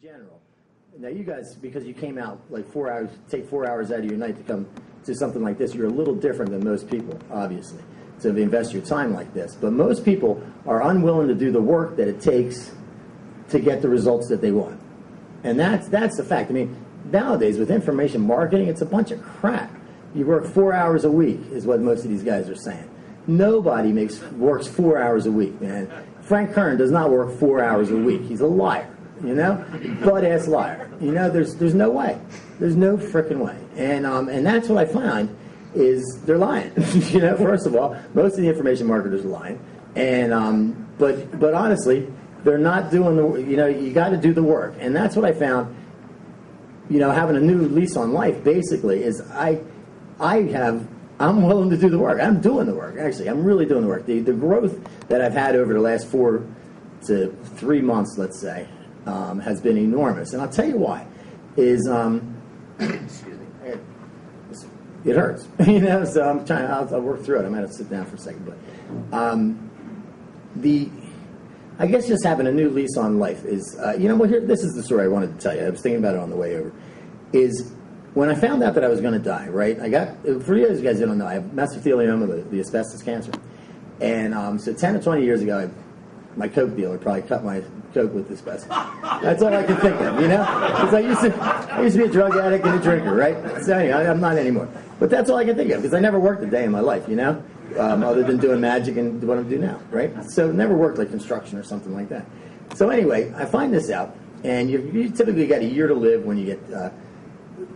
general. Now you guys, because you came out like 4 hours, take 4 hours out of your night to come to something like this, you're a little different than most people, obviously, to invest your time like this. But most people are unwilling to do the work that it takes to get the results that they want. And that's the fact. I mean, nowadays with information marketing, it's a bunch of crap. You work 4 hours a week is what most of these guys are saying. Nobody works 4 hours a week, man. Frank Kern does not work 4 hours a week. He's a liar, you know, butt-ass liar. You know, there's no way. There's no frickin' way. And that's what I find is they're lying. You know, first of all, most of the information marketers are lying. And but honestly, they're not doing the. You know, you got to do the work, and that's what I found. You know, having a new lease on life basically is I'm willing to do the work. I'm doing the work, actually. I'm really doing the work. The growth that I've had over the last 4 to 3 months, let's say, has been enormous. And I'll tell you why. Is, excuse me, it hurts. You know, so I'm trying, I'll work through it. I might have to sit down for a second. But I guess just having a new lease on life is, you know, well, this is the story I wanted to tell you. I was thinking about it on the way over. Is when I found out that I was going to die, right, I got, for you guys that don't know, I have mesothelioma, the asbestos cancer. And so 10 or 20 years ago, my Coke dealer probably cut my Coke with asbestos. That's all I can think of, you know? Because I used to be a drug addict and a drinker, right? So anyway, I'm not anymore. But that's all I can think of, because I never worked a day in my life, you know? Other than doing magic and what I'm doing now, right? So never worked like construction or something like that. So anyway, I find this out, and you typically get a year to live when you get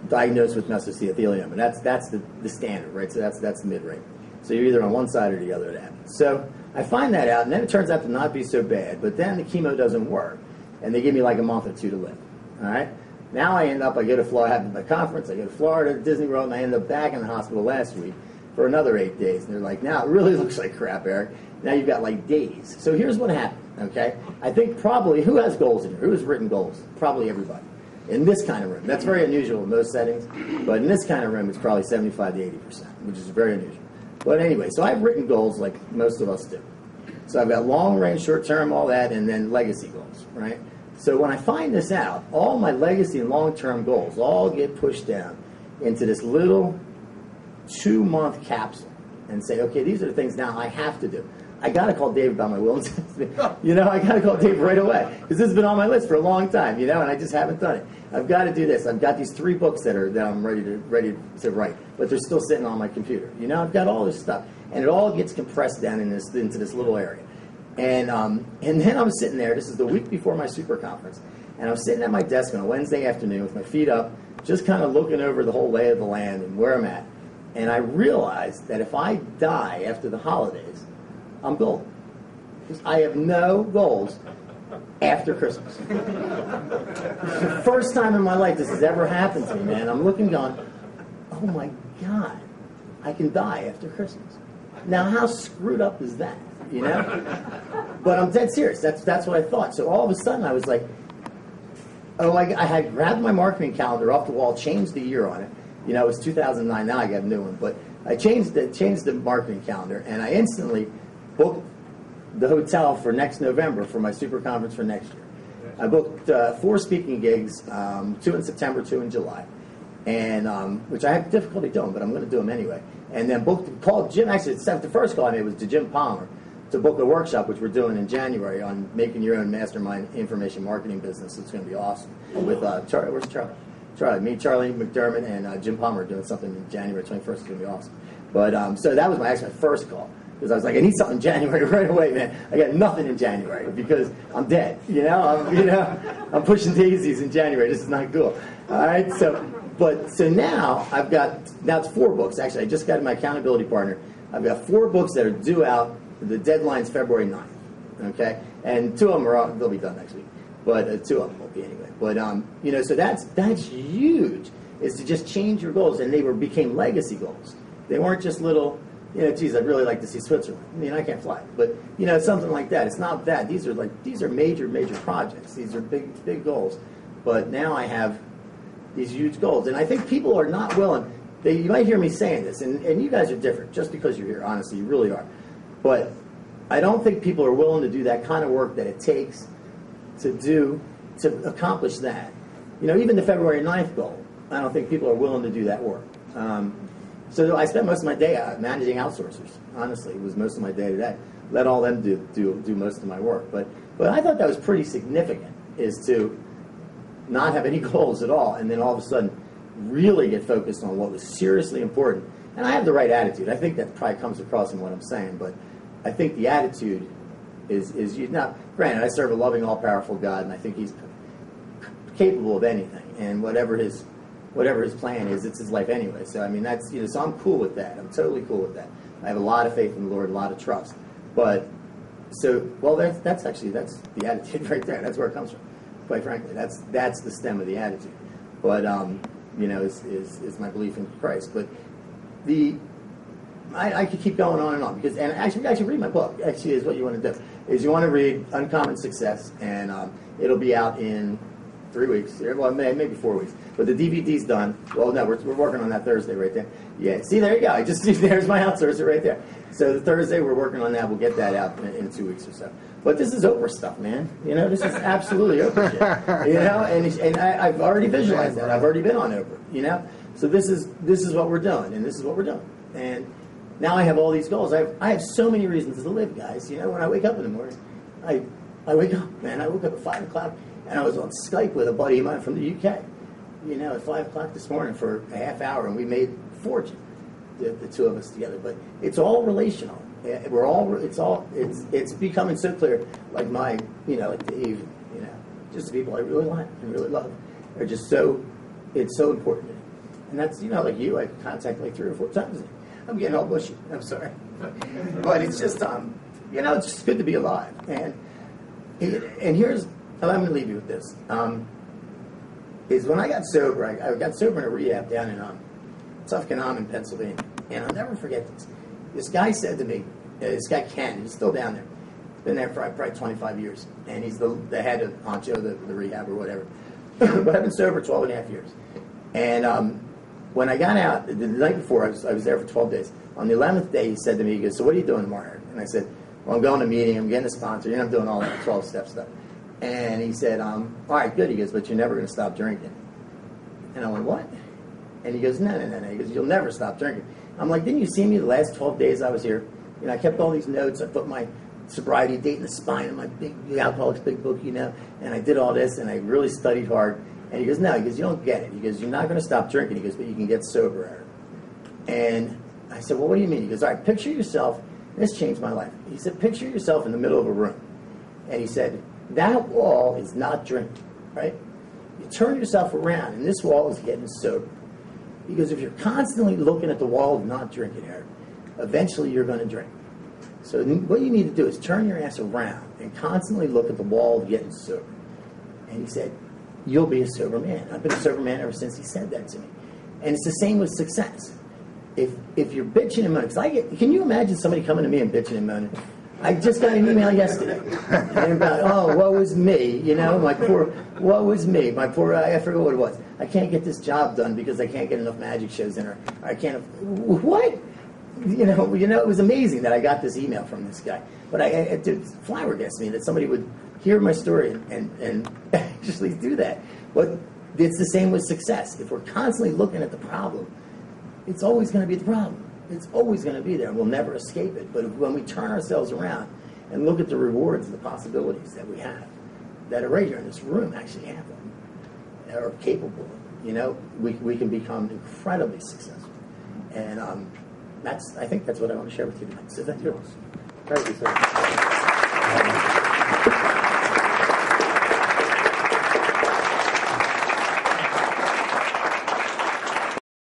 diagnosed with mesothelioma. That's the standard, right? So that's the mid-rate. So you're either on one side or the other of that. So I find that out, and then it turns out to not be so bad. But then the chemo doesn't work, and they give me like a month or two to live. All right. Now I go to Florida, have a conference. I go to Florida, Disney World, and I end up back in the hospital last week for another 8 days. And they're like, now it really looks like crap, Eric. Now you've got like days. So here's what happened. Okay. I think probably who has goals in here? Who has written goals? Probably everybody. In this kind of room. That's very unusual in most settings, but in this kind of room, it's probably 75 to 80%, which is very unusual. But anyway, so I've written goals like most of us do. So I've got long range, short term, all that, and then legacy goals, right? So when I find this out, all my legacy and long term goals all get pushed down into this little 2-month capsule and say, okay, these are the things now I have to do. I got to call Dave about my will and testament. You know, I got to call Dave right away because this has been on my list for a long time, you know, and I just haven't done it. I've got to do this. I've got these 3 books that I'm ready to write, but they're still sitting on my computer. You know, I've got all this stuff, and it all gets compressed down into this little area. And then I was sitting there. This is the week before my super conference, and I was sitting at my desk on a Wednesday afternoon with my feet up, just kind of looking over the whole lay of the land and where I'm at. And I realized that if I die after the holidays, I'm golden. Because I have no goals after Christmas. It's the first time in my life this has ever happened to me, man. I'm looking going, oh my God, I can die after Christmas. Now, how screwed up is that, you know? But I'm dead serious. That's what I thought. So all of a sudden I was like, oh, I had grabbed my marketing calendar off the wall, changed the year on it. You know, it was 2009. Now I got a new one. But I changed the marketing calendar, and I instantly booked the hotel for next November for my super conference for next year. I booked 4 speaking gigs, 2 in September, 2 in July, and which I have difficulty doing, but I'm going to do them anyway. And then called Jim. Actually, the first call I made was to Jim Palmer to book a workshop, which we're doing in January on making your own mastermind information marketing business. It's going to be awesome. With Charlie, where's Charlie? Me, Charlie McDermott, and Jim Palmer are doing something in January 21st. It's going to be awesome. But so that was my first call. Because I was like, I need something in January right away, man. I got nothing in January because I'm dead. You know, I'm pushing daisies in January. This is not cool. All right, so now now it's 4 books. Actually, I just got my accountability partner. I've got 4 books that are due out. The deadline's February 9th. Okay, and 2 of them they'll be done next week, but 2 of them won't be anyway. But you know, so that's huge. Is to just change your goals, and they became legacy goals. They weren't just little. You know, geez, I'd really like to see Switzerland. I mean, I can't fly, but you know, something like that. It's not that. These are major projects. These are big goals. But now I have these huge goals, and I think people are not willing. You might hear me saying this, and you guys are different just because you're here. Honestly, you really are. But I don't think people are willing to do that kind of work that it takes to to accomplish that, even the February 9th goal, I don't think people are willing to do that work. So I spent most of my day managing outsourcers. Honestly, it was most of my day to day. Let all them do most of my work. But I thought that was pretty significant, is to not have any goals at all, and then all of a sudden really get focused on what was seriously important. And I have the right attitude. I think that probably comes across in what I'm saying, but I think the attitude is now, granted, I serve a loving, all-powerful God, and I think He's capable of anything, and whatever His plan is, it's His life anyway. So I mean, that's so I'm cool with that. I'm totally cool with that. I have a lot of faith in the Lord, a lot of trust. But that's the attitude right there. That's where it comes from. Quite frankly, that's the stem of the attitude. But is my belief in Christ. But I could keep going on and on, because actually read my book. Actually, is what you want to do. Is you want to read Uncommon Success, and it'll be out in 3 weeks. Well, maybe 4 weeks. But the DVD's done. Well, no, we're working on that Thursday right there. Yeah, see, there you go. There's my outsourcer right there. So the Thursday we're working on that. We'll get that out in 2 weeks or so. But this is Oprah stuff, man. This is absolutely Oprah shit. And I've already visualized that. I've already been on Oprah. So this is what we're doing, and this is what we're doing. And now I have all these goals. I have so many reasons to live, guys. When I wake up in the morning, I wake up, man. I woke up at 5 o'clock, and I was on Skype with a buddy of mine from the UK. At 5 o'clock this morning for a half hour, and we made a fortune, the two of us together. But it's all relational. It's becoming so clear. Like like Dave, just the people I really like and really love are just so. It's so important to me. And that's like you. I contact like 3 or 4 times a day. I'm getting all bushy. I'm sorry, but it's just it's just good to be alive. And here's I'm going to leave you with this. Is when I got sober, I got sober in a rehab down in Tuffkin-Hamon, Pennsylvania. And I'll never forget this. This guy said to me, this guy Ken, he's still down there. Been there for probably 25 years. And he's the head of honcho, the rehab or whatever. But I've been sober 12 and a half years. And when I got out, the night before, I was there for 12 days. On the 11th day, he said to me, he goes, "So what are you doing tomorrow?" And I said, "Well, I'm going to a meeting, I'm getting a sponsor, I'm doing all that 12-step stuff." And he said, "All right, good." He goes, "But you're never going to stop drinking." And I went, "What?" And he goes, No. He goes, "You'll never stop drinking." I'm like, "Didn't you see me the last 12 days I was here? I kept all these notes. I put my sobriety date in the spine of my the Alcoholics Big Book, and I did all this, and I really studied hard." And he goes, "No." He goes, "You don't get it." He goes, "You're not going to stop drinking." He goes, "But you can get sober." And I said, "Well, what do you mean?" He goes, "All right, picture yourself." This changed my life. He said, "Picture yourself in the middle of a room." And he said, "That wall is not drinking, right? You turn yourself around, and this wall is getting sober." He goes, "If you're constantly looking at the wall of not drinking, Eric, eventually you're going to drink. So what you need to do is turn your ass around and constantly look at the wall of getting sober." And he said, "You'll be a sober man." I've been a sober man ever since he said that to me. And it's the same with success. If you're bitching and moaning, can you imagine somebody coming to me and bitching and moaning? I just got an email yesterday about, "Oh, woe is me, woe is me, my poor, I forget what it was. I can't get this job done because I can't get enough magic shows in, or I can't," what? It was amazing that I got this email from this guy. But it flabbergasted me that somebody would hear my story and actually do that. But it's the same with success. If we're constantly looking at the problem, it's always going to be the problem. It's always going to be there, and we'll never escape it. But when we turn ourselves around and look at the rewards and the possibilities that we have, that are right here in this room actually have them, that are capable of, we can become incredibly successful. And I think that's what I want to share with you tonight. So thank you. Thank you, sir.